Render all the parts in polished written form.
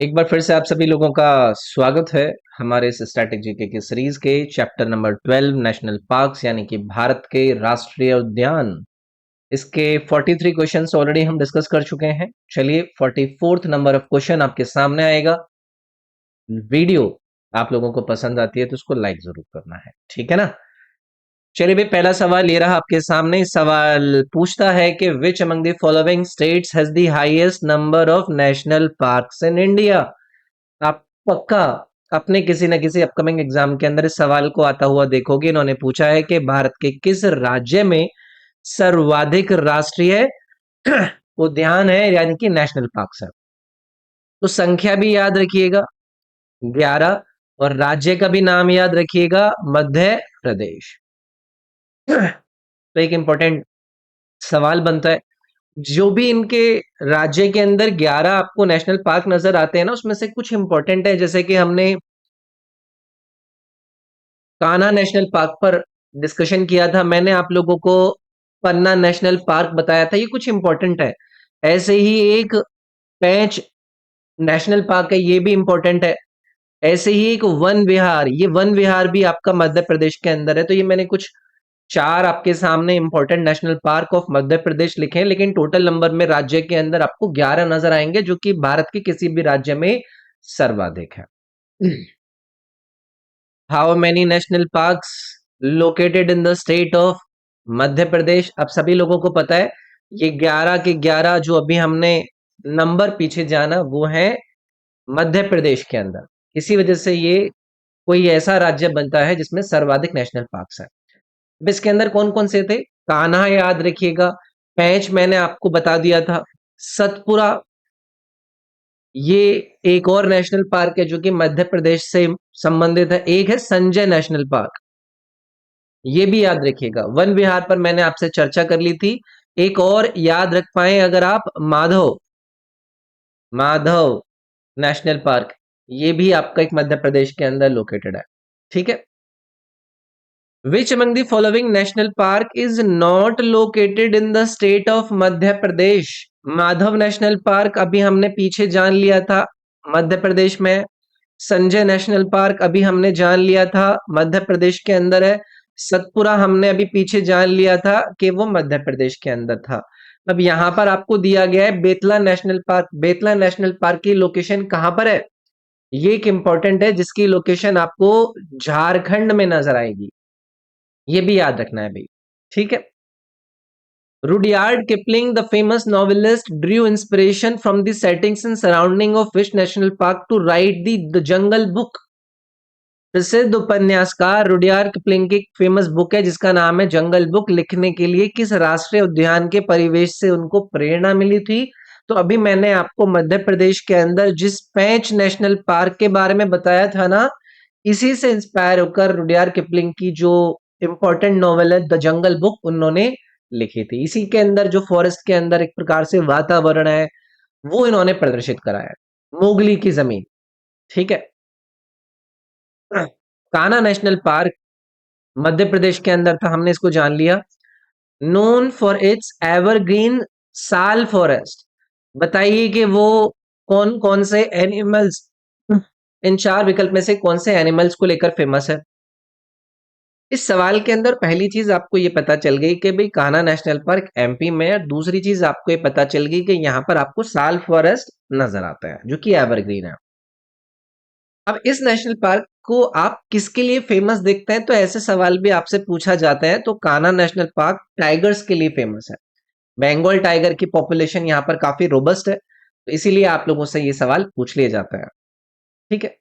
एक बार फिर से आप सभी लोगों का स्वागत है हमारे इस स्टैटिक जीके की सीरीज के चैप्टर नंबर 12 नेशनल पार्क्स यानी कि भारत के राष्ट्रीय उद्यान। इसके 43 क्वेश्चंस ऑलरेडी हम डिस्कस कर चुके हैं। चलिए 44th नंबर ऑफ क्वेश्चन आपके सामने आएगा। वीडियो आप लोगों को पसंद आती है तो उसको लाइक जरूर करना है, ठीक है ना। चलिए भाई, पहला सवाल ये रहा आपके सामने। सवाल पूछता है कि विच among the following states has the highest number of national parks in India. आप पक्का अपने किसी न किसी अपकमिंग एग्जाम के अंदर इस सवाल को आता हुआ देखोगे। इन्होंने पूछा है कि भारत के किस राज्य में सर्वाधिक राष्ट्रीय उद्यान है यानी कि नेशनल पार्क है। तो संख्या भी याद रखिएगा 11, और राज्य का भी नाम याद रखिएगा मध्य प्रदेश। तो एक इंपॉर्टेंट सवाल बनता है, जो भी इनके राज्य के अंदर 11 आपको नेशनल पार्क नजर आते हैं ना, उसमें से कुछ इंपॉर्टेंट है। जैसे कि हमने कान्हा नेशनल पार्क पर डिस्कशन किया था, मैंने आप लोगों को पन्ना नेशनल पार्क बताया था, ये कुछ इंपॉर्टेंट है। ऐसे ही एक पेंच नेशनल पार्क है, ये भी इंपॉर्टेंट है। ऐसे ही एक वन विहार, ये वन विहार भी आपका मध्य प्रदेश के अंदर है। तो ये मैंने कुछ 4 आपके सामने important national park of Madhya प्रदेश लिखे हैं, लेकिन टोटल नंबर में राज्य के अंदर आपको 11 नजर आएंगे, जो कि भारत के किसी भी राज्य में सर्वाधिक है। How many national parks located in the state of Madhya Pradesh. अब सभी लोगों को पता है ये 11 के 11 जो अभी हमने नंबर पीछे जाना वो है मध्य प्रदेश के अंदर। इसी वजह से ये कोई ऐसा राज्य बनता है जिसमें सर्वाधिक नेशनल पार्क्स है। अब इसके अंदर कौन कौन से थे? कान्हा याद रखिएगा, पेंच मैंने आपको बता दिया था, सतपुरा ये एक और नेशनल पार्क है जो कि मध्य प्रदेश से संबंधित है। एक है संजय नेशनल पार्क, ये भी याद रखिएगा। वन विहार पर मैंने आपसे चर्चा कर ली थी। एक और याद रख पाए अगर आप, माधव माधव नेशनल पार्क, ये भी आपका एक मध्य प्रदेश के अंदर लोकेटेड है, ठीक है। Which among the following national park is not located in the state of Madhya Pradesh. Madhav national park अभी हमने पीछे जान लिया था मध्य प्रदेश में। संजय नेशनल पार्क अभी हमने जान लिया था मध्य प्रदेश के अंदर है। सतपुरा हमने अभी पीछे जान लिया था कि वो मध्य प्रदेश के अंदर था। अब यहां पर आपको दिया गया है Betla national park. Betla national park की लोकेशन कहां पर है? ये एक इंपॉर्टेंट है, जिसकी लोकेशन आपको झारखंड में नजर आएगी, ये भी याद रखना है भाई, ठीक है। Rudyard Kipling, the famous novelist, drew inspiration from the settings and surrounding of which national park to write the Jungle Book। प्रसिद्ध उपन्यासकार रुडियार्ड किपलिंग की फेमस बुक है जिसका नाम है जंगल बुक, लिखने के लिए किस राष्ट्रीय उद्यान के परिवेश से उनको प्रेरणा मिली थी? तो अभी मैंने आपको मध्य प्रदेश के अंदर जिस पेंच नेशनल पार्क के बारे में बताया था ना, इसी से इंस्पायर होकर रुडियार्ड किपलिंग की जो इंपॉर्टेंट नॉवेल है द जंगल बुक उन्होंने लिखी थी। इसी के अंदर जो फॉरेस्ट के अंदर एक प्रकार से वातावरण है वो इन्होंने प्रदर्शित कराया है। मोगली की जमीन, ठीक है। कान्हा नेशनल पार्क मध्य प्रदेश के अंदर था, हमने इसको जान लिया। नोन फॉर इट्स एवरग्रीन साल फॉरेस्ट, बताइए कि वो कौन कौन से एनिमल्स, इन 4 विकल्प में से कौन से एनिमल्स को लेकर फेमस है? इस सवाल के अंदर पहली चीज आपको ये पता चल गई कि भाई कान्हा नेशनल पार्क एमपी में है। दूसरी चीज आपको ये पता चल गई कि यहाँ पर आपको साल फॉरेस्ट नजर आता है जो कि एवरग्रीन है। अब इस नेशनल पार्क को आप किसके लिए फेमस देखते हैं? तो ऐसे सवाल भी आपसे पूछा जाता है। तो कान्हा नेशनल पार्क टाइगर्स के लिए फेमस है। बंगाल टाइगर की पॉपुलेशन यहाँ पर काफी रोबस्ट है, तो इसीलिए आप लोगों से ये सवाल पूछ लिया जाता है, ठीक है।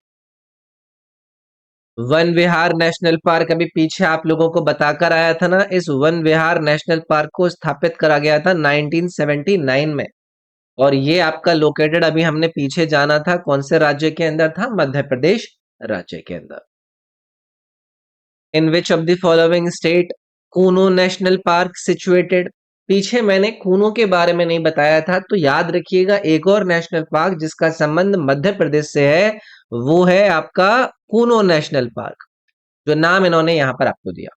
वन विहार नेशनल पार्क अभी पीछे आप लोगों को बताकर आया था ना, इस वन विहार नेशनल पार्क को स्थापित करा गया था 1979 में, और ये आपका लोकेटेड अभी हमने पीछे जाना था कौन से राज्य के अंदर था? मध्य प्रदेश राज्य के अंदर। In which of the following state Kuno national park situated. पीछे मैंने कूनो के बारे में नहीं बताया था, तो याद रखिएगा एक और नेशनल पार्क जिसका संबंध मध्य प्रदेश से है वो है आपका कूनो नेशनल पार्क, जो नाम इन्होंने यहां पर आपको दिया।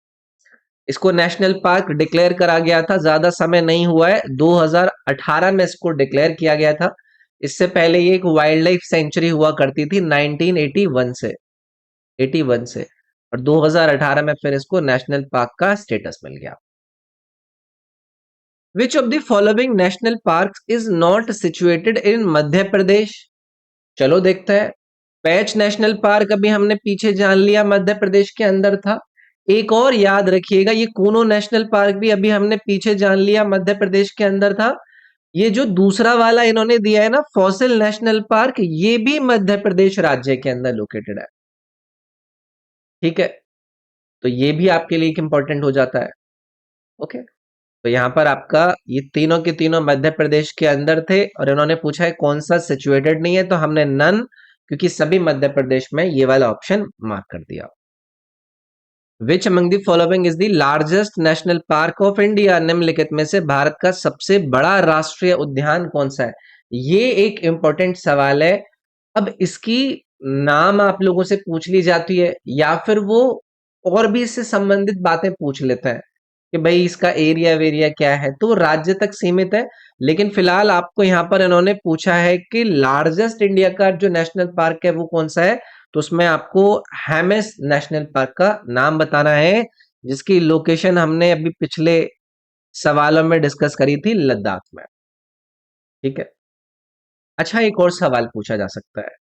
इसको नेशनल पार्क डिक्लेयर करा गया था, ज्यादा समय नहीं हुआ है, 2018 में इसको डिक्लेयर किया गया था। इससे पहले ये एक वाइल्ड लाइफ सेंचुरी हुआ करती थी 1981 से, 81 से, और 2018 में फिर इसको नेशनल पार्क का स्टेटस मिल गया। Which of the following national park is not situated in Madhya Pradesh? चलो देखते हैं। पैच नेशनल पार्क अभी हमने पीछे जान लिया मध्य प्रदेश के अंदर था। एक और याद रखिएगा, ये कूनो नेशनल पार्क भी अभी हमने पीछे जान लिया मध्य प्रदेश के अंदर था। ये जो दूसरा वाला इन्होंने दिया है ना, फॉसिल नेशनल पार्क, ये भी मध्य प्रदेश राज्य के अंदर लोकेटेड है। ठीक है, तो ये भी आपके लिए एक इंपॉर्टेंट हो जाता है। ओके, तो यहां पर आपका ये तीनों के तीनों मध्य प्रदेश के अंदर थे, और इन्होंने पूछा है कौन सा सिचुएटेड नहीं है, तो हमने नन, क्योंकि सभी मध्य प्रदेश में, ये वाला ऑप्शन मार्क कर दिया। विच among the following is the largest national park of India? निम्नलिखित में से भारत का सबसे बड़ा राष्ट्रीय उद्यान कौन सा है? ये एक इंपॉर्टेंट सवाल है। अब इसकी नाम आप लोगों से पूछ ली जाती है, या फिर वो और भी इससे संबंधित बातें पूछ लेते हैं कि भाई इसका एरिया वेरिया क्या है, तो राज्य तक सीमित है। लेकिन फिलहाल आपको यहाँ पर इन्होंने पूछा है कि लार्जेस्ट इंडिया का जो नेशनल पार्क है वो कौन सा है, तो उसमें आपको हेमिस नेशनल पार्क का नाम बताना है, जिसकी लोकेशन हमने अभी पिछले सवालों में डिस्कस करी थी, लद्दाख में। ठीक है। अच्छा, एक और सवाल पूछा जा सकता है।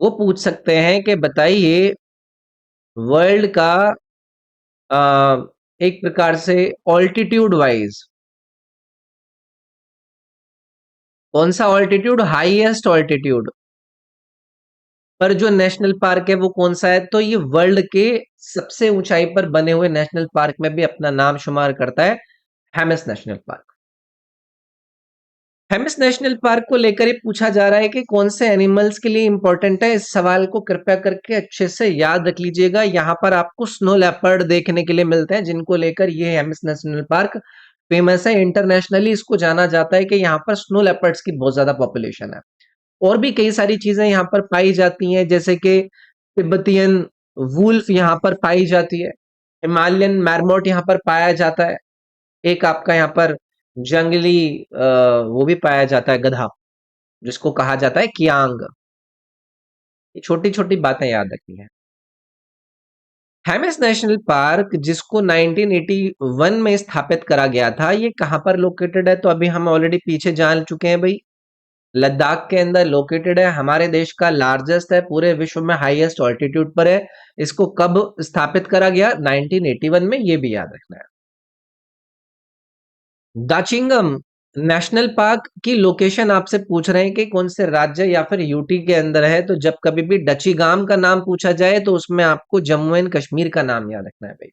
वो पूछ सकते हैं कि बताइए वर्ल्ड का अ, एक प्रकार से ऑल्टीट्यूड वाइज कौन सा ऑल्टीट्यूड, हाईएस्ट ऑल्टीट्यूड पर जो नेशनल पार्क है वो कौन सा है? तो ये वर्ल्ड के सबसे ऊंचाई पर बने हुए नेशनल पार्क में भी अपना नाम शुमार करता है, Hemis national park. Hemis national park को लेकर ये पूछा जा रहा है कि कौन से एनिमल्स के लिए इंपॉर्टेंट है। इस सवाल को कृपया करके अच्छे से याद रख लीजिएगा। यहाँ पर आपको स्नो लेपर्ड देखने के लिए मिलते हैं, जिनको लेकर ये हेमिस नेशनल पार्क फेमस है। इंटरनेशनली इसको जाना जाता है कि यहाँ पर स्नो लेपर्ड्स की बहुत ज्यादा पॉपुलेशन है। और भी कई सारी चीजें यहाँ पर पाई जाती हैं, जैसे कि तिब्बतियन वुल्फ यहाँ पर पाई जाती है, हिमालयन मैरमोट यहाँ पर पाया जाता है, एक आपका यहाँ पर जंगली वो भी पाया जाता है, गधा, जिसको कहा जाता है कियांग। ये छोटी छोटी बातें याद रखनी है। हेमिस नेशनल पार्क, जिसको 1981 में स्थापित करा गया था, ये कहाँ पर लोकेटेड है? तो अभी हम ऑलरेडी पीछे जान चुके हैं भाई, लद्दाख के अंदर लोकेटेड है। हमारे देश का लार्जेस्ट है, पूरे विश्व में हाईएस्ट ऑल्टीट्यूड पर है। इसको कब स्थापित करा गया? 1981 में, ये भी याद रखना है। दाचिंगम नेशनल पार्क की लोकेशन आपसे पूछ रहे हैं कि कौन से राज्य या फिर यूटी के अंदर है, तो जब कभी भी डचीगाम का नाम पूछा जाए तो उसमें आपको जम्मू एंड कश्मीर का नाम याद रखना है भाई।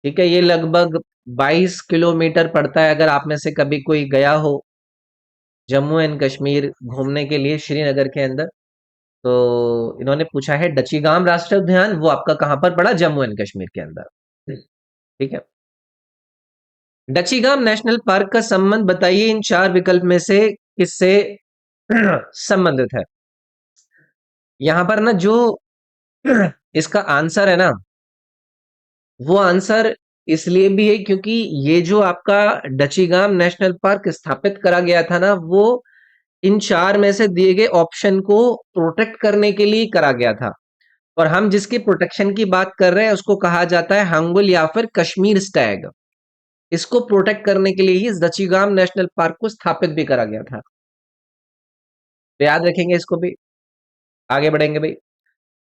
ठीक है, ये लगभग 22 किलोमीटर पड़ता है। अगर आप में से कभी कोई गया हो जम्मू एंड कश्मीर घूमने के लिए श्रीनगर के अंदर, तो इन्होंने पूछा है डचीगाम राष्ट्रीय उद्यान, वो आपका कहां पर पड़ा? जम्मू एंड कश्मीर के अंदर। ठीक है। डचीगाम नेशनल पार्क का संबंध बताइए इन चार विकल्प में से किससे संबंधित है? यहां पर ना जो इसका आंसर है ना, वो आंसर इसलिए भी है क्योंकि ये जो आपका डचीगाम नेशनल पार्क स्थापित करा गया था ना, वो इन चार में से दिए गए ऑप्शन को प्रोटेक्ट करने के लिए करा गया था। और हम जिसकी प्रोटेक्शन की बात कर रहे हैं उसको कहा जाता है हंगुल या फिर कश्मीर स्टैग। इसको प्रोटेक्ट करने के लिए ही दचीगाम नेशनल पार्क को स्थापित भी करा गया था। तो याद रखेंगे इसको भी। आगे बढ़ेंगे भाई।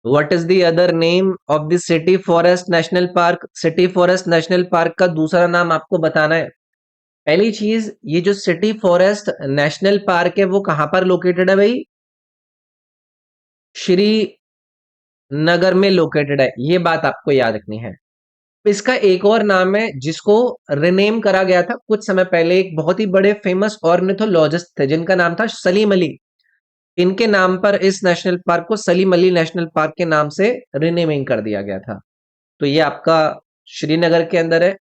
What is the other name of the city forest national park? City forest national park का दूसरा नाम आपको बताना है। पहली चीज, ये जो सिटी फॉरेस्ट नेशनल पार्क है वो कहां पर लोकेटेड है भाई? श्रीनगर में लोकेटेड है, ये बात आपको याद रखनी है। इसका एक और नाम है जिसको रिनेम करा गया था कुछ समय पहले, एक बहुत ही बड़े फेमस ऑर्निथोलॉजिस्ट थे जिनका नाम था सलीम अली। इनके नाम पर इस नेशनल पार्क को सलीम अली नेशनल पार्क के नाम से रिनेमिंग कर दिया गया था। तो ये आपका श्रीनगर के अंदर है,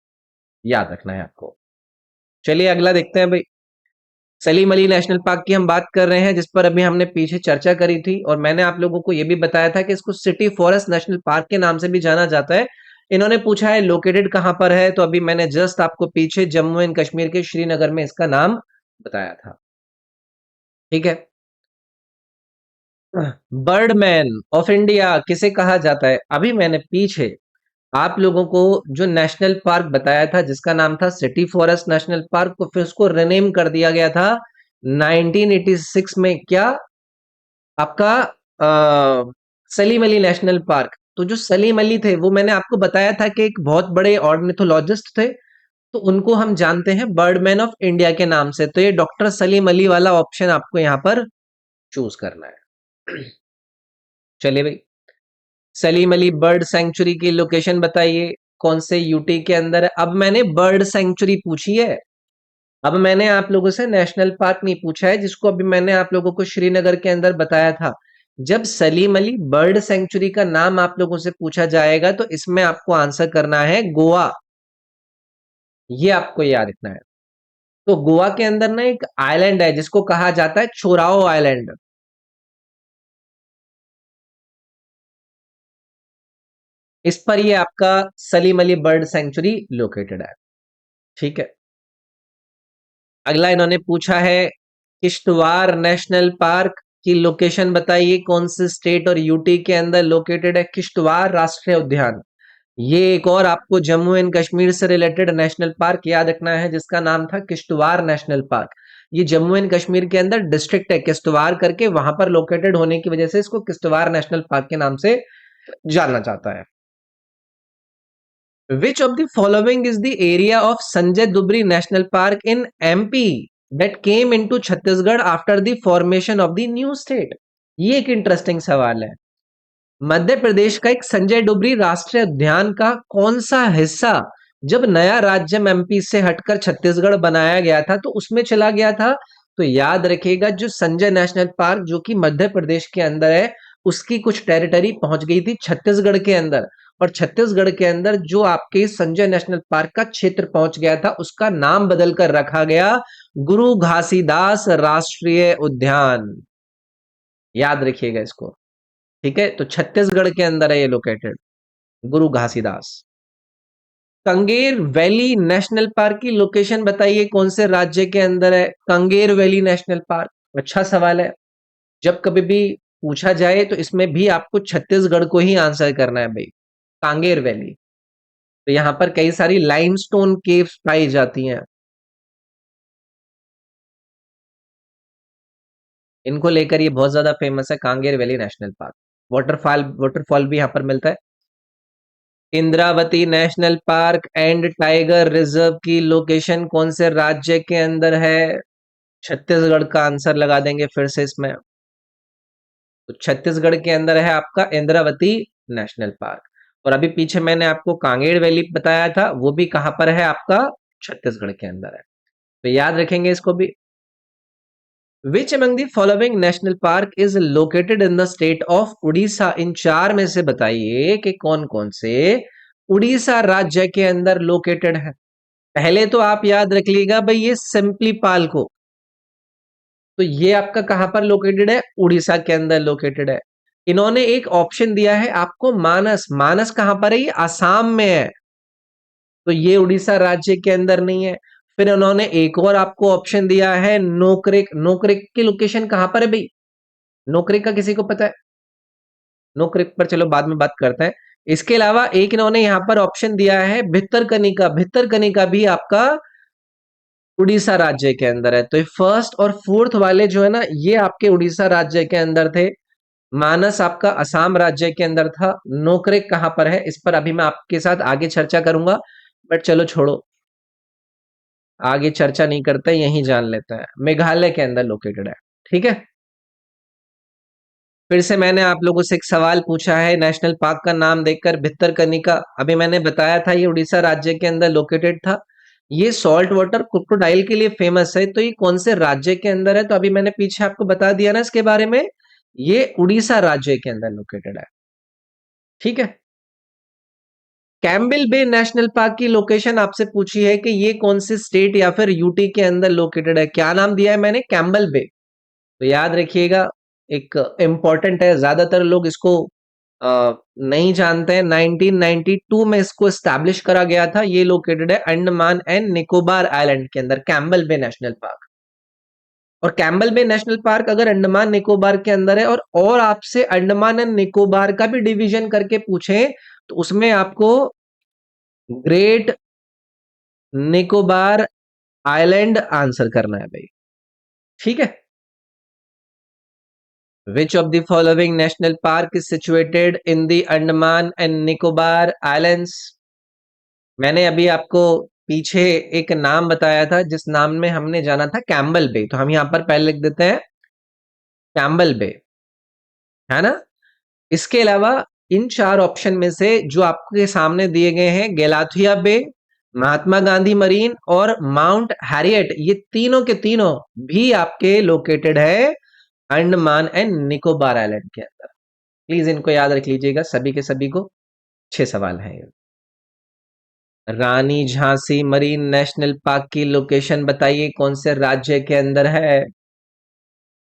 याद रखना है आपको। चलिए अगला देखते हैं भाई। सलीम अली नेशनल पार्क की हम बात कर रहे हैं, जिस पर अभी हमने पीछे चर्चा करी थी, और मैंने आप लोगों को यह भी बताया था कि इसको सिटी फॉरेस्ट नेशनल पार्क के नाम से भी जाना जाता है। इन्होंने पूछा है लोकेटेड कहां पर है, तो अभी मैंने जस्ट आपको पीछे जम्मू एंड कश्मीर के श्रीनगर में इसका नाम बताया था। ठीक है। बर्डमैन ऑफ इंडिया किसे कहा जाता है? अभी मैंने पीछे आप लोगों को जो नेशनल पार्क बताया था जिसका नाम था सिटी फॉरेस्ट नेशनल पार्क को फिर उसको रिनेम कर दिया गया था 1986 में, क्या आपका सलीम अली नेशनल पार्क। तो जो सलीम अली थे वो मैंने आपको बताया था कि एक बहुत बड़े ऑर्निथोलॉजिस्ट थे, तो उनको हम जानते हैं बर्डमैन ऑफ इंडिया के नाम से। तो ये डॉक्टर सलीम अली वाला ऑप्शन आपको यहाँ पर चूज करना है। चलिए भाई, सलीम अली बर्ड सेंचुरी की लोकेशन बताइए, कौन से यूटी के अंदर है? अब मैंने बर्ड सेंचुरी पूछी है, अब मैंने आप लोगों से नेशनल पार्क नहीं पूछा है, जिसको अभी मैंने आप लोगों को श्रीनगर के अंदर बताया था। जब सलीम अली बर्ड सेंचुरी का नाम आप लोगों से पूछा जाएगा तो इसमें आपको आंसर करना है गोवा, ये आपको याद रखना है। तो गोवा के अंदर ना एक आइलैंड है जिसको कहा जाता है छोराओ आइलैंड, इस पर ये आपका Salim Ali bird sanctuary located है। ठीक है, अगला इन्होंने पूछा है किश्तवाड़ नेशनल पार्क की लोकेशन बताइए, कौन से स्टेट और यूटी के अंदर लोकेटेड है किश्तवाड़ राष्ट्रीय उद्यान। ये एक और आपको जम्मू एंड कश्मीर से रिलेटेड नेशनल पार्क याद रखना है जिसका नाम था किश्तवाड़ नेशनल पार्क। ये जम्मू एंड कश्मीर के अंदर डिस्ट्रिक्ट है किश्तवाड़ करके, वहां पर लोकेटेड होने की वजह से इसको किश्तवाड़ नेशनल पार्क के नाम से जाना जाता है। Which of the following is the area of Sanjay Dubri National Park in MP that came into Chhattisgarh after the formation of the new state? ये एक इंटरेस्टिंग सवाल है। मध्य प्रदेश का एक संजय डुबरी राष्ट्रीय उद्यान का कौन सा हिस्सा जब नया राज्य एमपी से हटकर छत्तीसगढ़ बनाया गया था तो उसमें चला गया था? तो याद रखिएगा, जो संजय नेशनल पार्क जो कि मध्य प्रदेश के अंदर है, उसकी कुछ टेरिटरी पहुंच गई थी छत्तीसगढ़ के अंदर, और छत्तीसगढ़ के अंदर जो आपके संजय नेशनल पार्क का क्षेत्र पहुंच गया था उसका नाम बदलकर रखा गया गुरु घासीदास राष्ट्रीय उद्यान। याद रखिएगा इसको। ठीक है, तो छत्तीसगढ़ के अंदर है ये लोकेटेड, गुरु घासीदास। कंगेर वैली नेशनल पार्क की लोकेशन बताइए, कौन से राज्य के अंदर है कंगेर वैली नेशनल पार्क? अच्छा सवाल है। जब कभी भी पूछा जाए तो इसमें भी आपको छत्तीसगढ़ को ही आंसर करना है भाई, कांगेर वैली। तो यहाँ पर कई सारी लाइमस्टोन केव्स पाई जाती हैं, इनको लेकर ये बहुत ज्यादा फेमस है Kanger valley national park. Waterfall waterfall भी यहाँ पर मिलता है। Indravati national park and tiger reserve की लोकेशन कौन से राज्य के अंदर है? छत्तीसगढ़ का आंसर लगा देंगे फिर से इसमें। तो छत्तीसगढ़ के अंदर है आपका इंद्रावती नेशनल पार्क। और अभी पीछे मैंने आपको कांगेर वैली बताया था, वो भी कहां पर है आपका? छत्तीसगढ़ के अंदर है। तो याद रखेंगे इसको भी। विच among the following national park is located in the state of Orissa? इन चार में से बताइए कि कौन कौन से उड़ीसा राज्य के अंदर लोकेटेड है। पहले तो आप याद रख लीजिएगा भाई, ये सिंपली पाल को, तो ये आपका कहां पर लोकेटेड है? उड़ीसा के अंदर लोकेटेड है। इन्होंने एक ऑप्शन दिया है आपको मानस, मानस कहां पर है? ये आसाम में है, तो ये उड़ीसा राज्य के अंदर नहीं है। फिर उन्होंने एक और आपको ऑप्शन दिया है नोकरेक, नोकरेक की लोकेशन कहां पर है भाई? नोकरेक का किसी को पता है? नोकरेक पर चलो बाद में बात करते हैं। इसके अलावा एक इन्होंने यहां पर ऑप्शन दिया है भितरकनिका, भितरकनिका भी आपका उड़ीसा राज्य के अंदर है। तो ये फर्स्ट और फोर्थ वाले जो है ना, ये आपके उड़ीसा राज्य के अंदर थे। मानस आपका असम राज्य के अंदर था। नोकरेक कहां पर है इस पर अभी मैं आपके साथ आगे चर्चा करूंगा, बट चलो छोड़ो, आगे चर्चा नहीं करते, यही जान लेते हैं। मेघालय के अंदर लोकेटेड है। ठीक है, फिर से मैंने आप लोगों से एक सवाल पूछा है नेशनल पार्क का नाम देखकर, भितरकनिका, अभी मैंने बताया था ये उड़ीसा राज्य के अंदर लोकेटेड था। ये सॉल्ट वाटर क्रोकोडाइल के लिए फेमस है, तो ये कौन से राज्य के अंदर है? तो अभी मैंने पीछे आपको बता दिया ना इसके बारे में, ये उड़ीसा राज्य के अंदर लोकेटेड है। ठीक है, कैम्बेल बे नेशनल पार्क की लोकेशन आपसे पूछी है कि ये कौन सी स्टेट या फिर यूटी के अंदर लोकेटेड है। क्या नाम दिया है मैंने? कैम्बल बे। तो याद रखिएगा, एक इंपॉर्टेंट है, ज्यादातर लोग इसको नहीं जानते हैं। 1992 में इसको एस्टैब्लिश करा गया था। ये लोकेटेड है अंडमान एंड निकोबार आइलैंड के अंदर, कैम्बल बे नेशनल पार्क। और कैम्बल बे नेशनल पार्क अगर अंडमान निकोबार के अंदर है, और आपसे अंडमान एंड निकोबार का भी डिवीजन करके पूछे तो उसमें आपको ग्रेट निकोबार आइलैंड आंसर करना है भाई। ठीक है। Which of the following national park is situated in the Andaman and Nicobar Islands? मैंने अभी आपको पीछे एक नाम बताया था जिस नाम में हमने जाना था कैम्बल बे, तो हम यहां पर पहले लिख देते हैं कैम्बल बे, है ना। इसके अलावा इन चार ऑप्शन में से जो आपके सामने दिए गए हैं, गेलाथिया बे, महात्मा गांधी मरीन और माउंट हैरियट, ये तीनों के तीनों भी आपके लोकेटेड है अंडमान एंड निकोबार आइलैंड के अंदर। प्लीज इनको याद रख लीजिएगा सभी के सभी को। 6 सवाल हैं ये। रानी झांसी मरीन नेशनल पार्क की लोकेशन बताइए कौन से राज्य के अंदर है,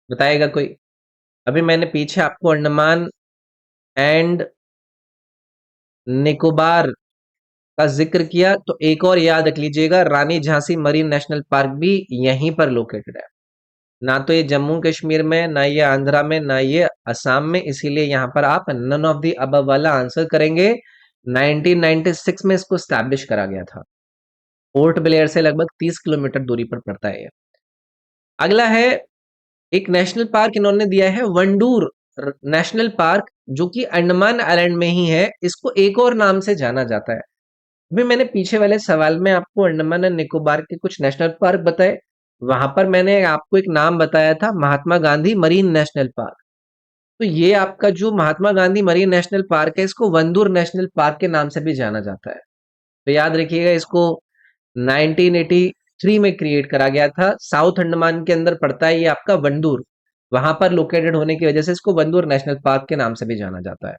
बताएगा कोई। अभी मैंने पीछे आपको अंडमान एंड निकोबार का जिक्र किया, तो एक और याद रख लीजिएगा, रानी झांसी मरीन नेशनल पार्क भी यहीं पर लोकेटेड है। ना तो ये जम्मू कश्मीर में, ना ये आंध्रा में, ना ये असम में, इसीलिए यहां पर आप नन ऑफ द अबव वाला आंसर करेंगे। 1996 में इसको स्टैब्लिश करा गया था। पोर्ट ब्लेयर से लगभग 30 किलोमीटर दूरी पर पड़ता है ये। अगला है एक नेशनल पार्क इन्होंने दिया है वंडूर नेशनल पार्क, जो कि अंडमान आइलैंड में ही है। इसको एक और नाम से जाना जाता है। अभी मैंने पीछे वाले सवाल में आपको अंडमान एंड निकोबार के कुछ नेशनल पार्क बताए, वहां पर मैंने आपको एक नाम बताया था Mahatma Gandhi marine national park. तो ये आपका जो Mahatma Gandhi marine national park है, इसको वंदूर नेशनल पार्क के नाम से भी जाना जाता है। तो याद रखिएगा, इसको 1983 में क्रिएट करा गया था। साउथ अंडमान के अंदर पड़ता है ये आपका वंदूर, वहां पर लोकेटेड होने की वजह से इसको वंदूर नेशनल पार्क के नाम से भी जाना जाता है।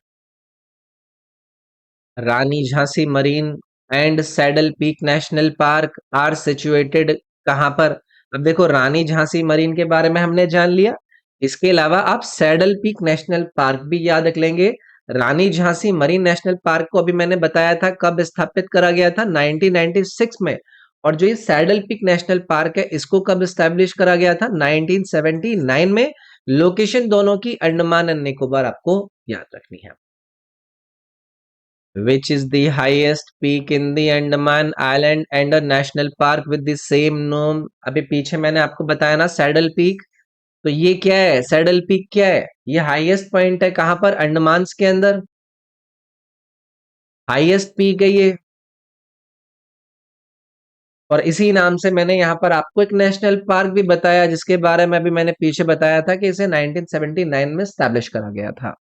Rani Jhansi marine and saddle peak national park are situated कहां पर। अब देखो, रानी झांसी मरीन के बारे में हमने जान लिया, इसके अलावा आप सैडल पीक नेशनल पार्क भी याद रख लेंगे। रानी झांसी मरीन नेशनल पार्क को अभी मैंने बताया था कब स्थापित करा गया था, 1996 में। और जो ये सैडल पीक नेशनल पार्क है, इसको कब स्टैब्लिश करा गया था, 1979 में। लोकेशन दोनों की अंडमान एंड निकोबार आपको याद रखनी है। Which is the highest peak in the Andaman Island and a national park with the same name? अभी पीछे मैंने आपको बताया ना सैडल पीक, तो ये क्या है, सैडल पीक क्या है, ये हाईएस्ट पॉइंट है कहां पर, अंडमान के अंदर हाईएस्ट पीक है ये। और इसी नाम से मैंने यहां पर आपको एक नेशनल पार्क भी बताया, जिसके बारे में अभी मैंने पीछे बताया था कि इसे 1979 में स्टैब्लिश करा गया था।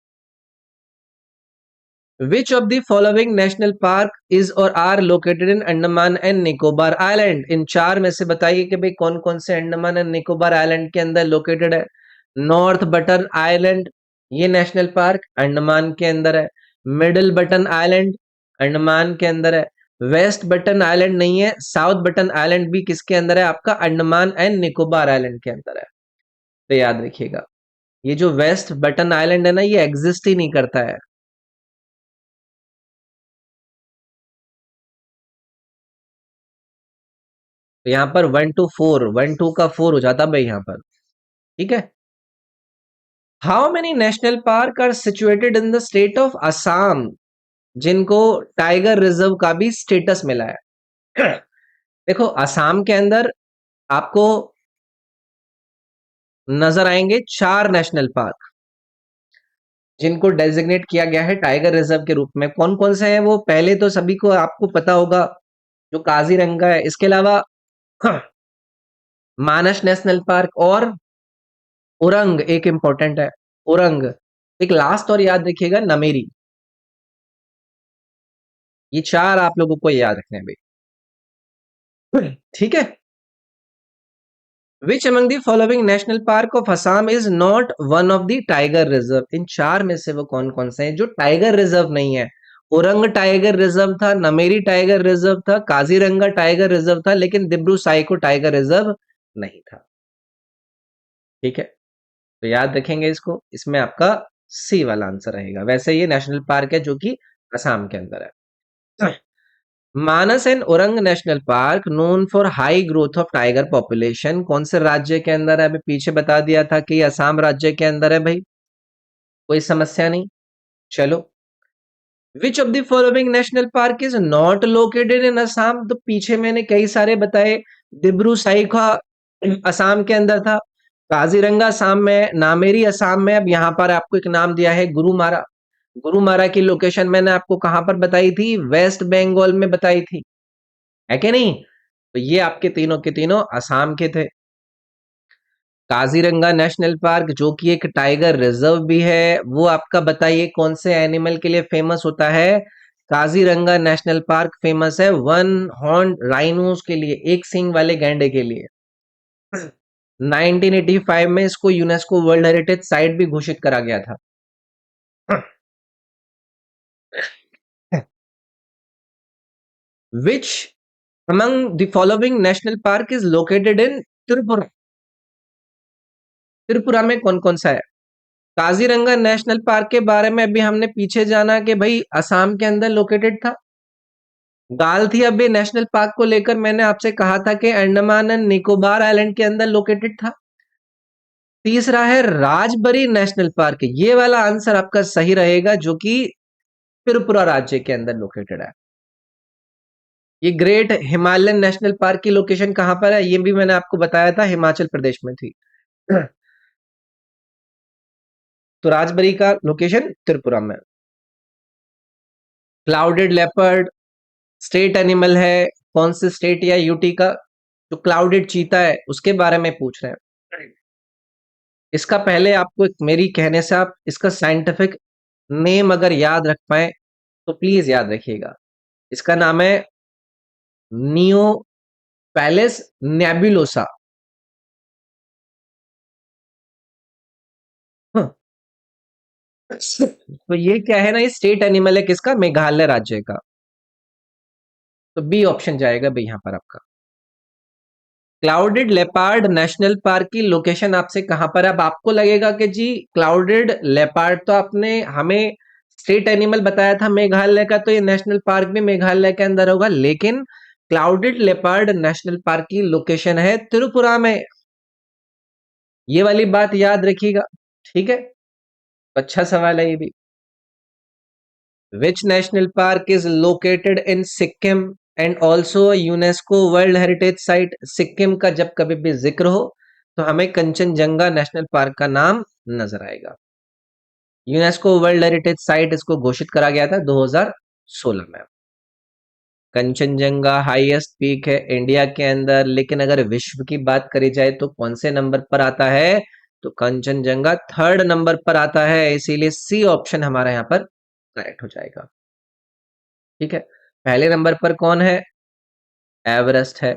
Which of the following national park is or are located in Andaman and Nicobar island? इन चार में से बताइए कि भाई कौन कौन से अंडमान एंड निकोबार आइलैंड के अंदर लोकेटेड है। नॉर्थ बटन आइलैंड, ये नेशनल पार्क अंडमान के अंदर है। मिडिल बटन आइलैंड अंडमान के अंदर है। वेस्ट बटन आइलैंड नहीं है, साउथ बटन आइलैंड भी किसके अंदर है, आपका अंडमान एंड निकोबार आइलैंड के अंदर है। तो याद रखिएगा, ये जो वेस्ट बटन आइलैंड है ना, ये एग्जिस्ट ही नहीं करता है। तो यहाँ पर 1 to 4, 1 2 का 4 हो जाता भाई यहाँ पर। ठीक है। How many national park are situated in the state of Assam, जिनको टाइगर रिजर्व का भी स्टेटस मिला है। देखो, असम के अंदर आपको नजर आएंगे 4 नेशनल पार्क, जिनको डेजिग्नेट किया गया है टाइगर रिजर्व के रूप में। कौन कौन से हैं वो, पहले तो सभी को आपको पता होगा, जो काजीरंगा है। इसके अलावा मानस नेशनल पार्क और उरंग एक इंपॉर्टेंट है, उरंग। एक लास्ट और याद रखिएगा, नमेरी। ये 4 आप लोगों को याद रखने हैं भाई। ठीक है। Which among the following national park of Assam is not one of the tiger reserve? इन 4 में से वो कौन कौन से हैं जो टाइगर रिजर्व नहीं है। उरंग टाइगर रिजर्व था, नमेरी टाइगर रिजर्व था, काजीरंगा टाइगर रिजर्व था, लेकिन दिब्रू साइको टाइगर रिजर्व नहीं था। ठीक है, तो याद रखेंगे इसको, इसमें आपका सी वाला आंसर रहेगा। वैसे ये नेशनल पार्क है जो कि असम के अंदर है। Manas and Orang national park known for high growth of tiger population कौन से राज्य के अंदर है? अभी पीछे बता दिया था कि असम राज्य के अंदर है भाई, कोई समस्या नहीं। चलो, विच of the following national park is not located in Assam? तो पीछे मैंने कई सारे बताए। दिब्रू साइखा असम के अंदर था, काजीरंगा असम में, नामेरी असम में। अब यहाँ पर आपको एक नाम दिया है गुरुमारा। गुरुमारा की लोकेशन मैंने आपको कहां पर बताई थी? वेस्ट बंगाल में बताई थी, है कि नहीं? तो ये आपके तीनों के तीनों असम के थे। काजीरंगा नेशनल पार्क जो कि एक टाइगर रिजर्व भी है, वो आपका बताइए कौन से एनिमल के लिए फेमस होता है? काजीरंगा नेशनल पार्क फेमस है वन हॉर्न राइनोस के लिए, एक सींग वाले गैंडे के लिए। 1985 में इसको यूनेस्को वर्ल्ड हेरिटेज साइट भी घोषित करा गया था। विच among the following national park is located in Tripura? Tripura में कौन कौन सा है? काजीरंगा नेशनल पार्क के बारे में अभी हमने पीछे जाना कि भाई असम के अंदर लोकेटेड था। गालथिया बे नेशनल पार्क को लेकर मैंने आपसे कहा था कि अंडमान एंड निकोबार आइलैंड के अंदर लोकेटेड था। तीसरा है राजबरी नेशनल पार्क, ये वाला आंसर आपका सही रहेगा, जो कि त्रिपुरा राज्य के अंदर लोकेटेड है। ये ग्रेट हिमालयन नेशनल पार्क की लोकेशन कहां पर है? ये भी मैंने आपको बताया था, हिमाचल प्रदेश में थी। तो राजबरी का लोकेशन त्रिपुरा में। क्लाउडेड लेपर्ड स्टेट एनिमल है कौन से स्टेट या यूटी का? जो क्लाउडेड चीता है उसके बारे में पूछ रहे हैं। इसका पहले आपको मेरी कहने से आप इसका साइंटिफिक नेम अगर याद रख पाए तो प्लीज याद रखिएगा। इसका नाम है नियो पैलेस नेबुलोसा। तो ये क्या है ना, ये स्टेट एनिमल है किसका? मेघालय राज्य का। तो बी ऑप्शन जाएगा भाई यहां पर आपका। क्लाउडेड लेपार्ड नेशनल पार्क की लोकेशन आपसे कहां पर है? अब आपको लगेगा कि जी क्लाउडेड लेपार्ड तो आपने हमें स्टेट एनिमल बताया था मेघालय का, तो ये नेशनल पार्क भी मेघालय के अंदर होगा, लेकिन क्लाउडेड लेपार्ड नेशनल पार्क की लोकेशन है त्रिपुरा में। ये वाली बात याद रखिएगा, ठीक है? अच्छा सवाल है ये भी। Which national park is located in Sikkim and also UNESCO world heritage site? Sikkim का जब कभी भी जिक्र हो तो हमें कंचनजंगा नेशनल पार्क का नाम नजर आएगा। यूनेस्को वर्ल्ड हेरिटेज साइट इसको घोषित करा गया था 2016 में। कंचनजंगा हाईएस्ट पीक है इंडिया के अंदर, लेकिन अगर विश्व की बात करी जाए तो कौन से नंबर पर आता है? तो कंचनजंगा थर्ड नंबर पर आता है, इसीलिए सी ऑप्शन हमारा यहाँ पर करेक्ट हो जाएगा। ठीक है, पहले नंबर पर कौन है? एवरेस्ट है।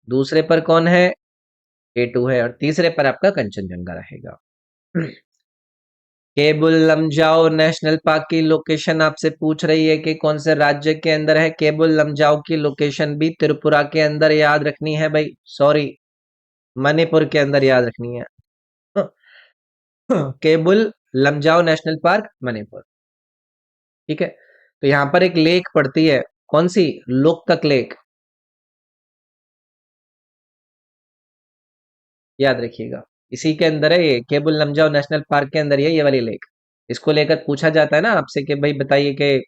दूसरे पर कौन है? K2 है। और तीसरे पर आपका कंचनजंगा रहेगा। केबुल लमजाओ नेशनल पार्क की लोकेशन आपसे पूछ रही है कि कौन से राज्य के अंदर है। केबुल लमजाओ की लोकेशन भी त्रिपुरा के अंदर याद रखनी है भाई, सॉरी मणिपुर के अंदर याद रखनी है। Keibul Lamjao national park Manipur. ठीक है, तो यहां पर एक लेक पड़ती है, कौन सी? लोकतक लेक, याद रखिएगा। इसी के अंदर है ये, केबुल लमजाओ नेशनल पार्क के अंदर ही है ये वाली लेक। इसको लेकर पूछा जाता है ना आपसे कि भाई बताइए कि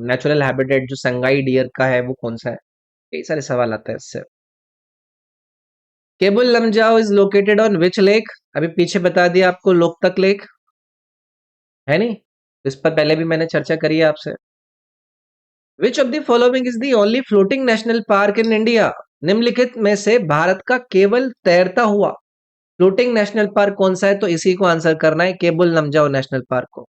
नेचुरल हैबिटेट जो संगाई डियर का है वो कौन सा है? कई सारे सवाल आते हैं इससे। Keibul Lamjao is located on which lake? अभी पीछे बता दिया आपको, लोकतक लेक, है नहीं? इस पर पहले भी मैंने चर्चा करी है आपसे। विच of the following is the only floating national park in India? निम्नलिखित में से भारत का केवल तैरता हुआ फ्लोटिंग नेशनल पार्क कौन सा है? तो इसी को आंसर करना है, केबुल लमजाओ नेशनल पार्क को।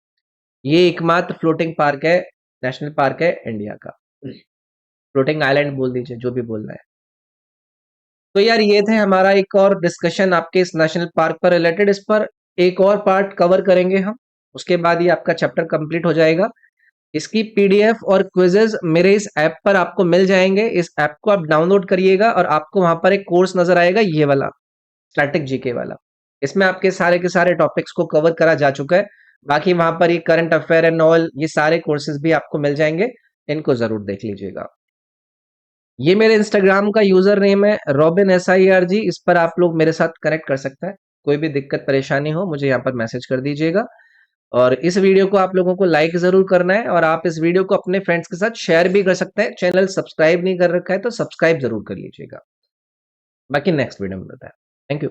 ये एकमात्र फ्लोटिंग पार्क है, नेशनल पार्क है इंडिया का। फ्लोटिंग आइलैंड बोल दीजिए, जो भी बोलना है। तो यार ये थे हमारा एक और डिस्कशन आपके इस नेशनल पार्क पर रिलेटेड। इस पर एक और पार्ट कवर करेंगे हम, उसके बाद ही आपका चैप्टर कंप्लीट हो जाएगा। इसकी पीडीएफ और क्विजेज मेरे इस ऐप पर आपको मिल जाएंगे। इस ऐप को आप डाउनलोड करिएगा और आपको वहां पर एक कोर्स नजर आएगा, ये वाला स्टैटिक जीके वाला। इसमें आपके सारे के सारे टॉपिक्स को कवर करा जा चुका है। बाकी वहां पर ये करंट अफेयर एंड ऑल, ये सारे कोर्सेज भी आपको मिल जाएंगे, इनको जरूर देख लीजिएगा। ये मेरे इंस्टाग्राम का यूजर नेम है रॉबिन SIRG। इस पर आप लोग मेरे साथ कनेक्ट कर सकते हैं। कोई भी दिक्कत परेशानी हो मुझे यहाँ पर मैसेज कर दीजिएगा। और इस वीडियो को आप लोगों को लाइक जरूर करना है और आप इस वीडियो को अपने फ्रेंड्स के साथ शेयर भी कर सकते हैं। चैनल सब्सक्राइब नहीं कर रखा है तो सब्सक्राइब जरूर कर लीजिएगा। बाकी नेक्स्ट वीडियो में बताया। Thank you.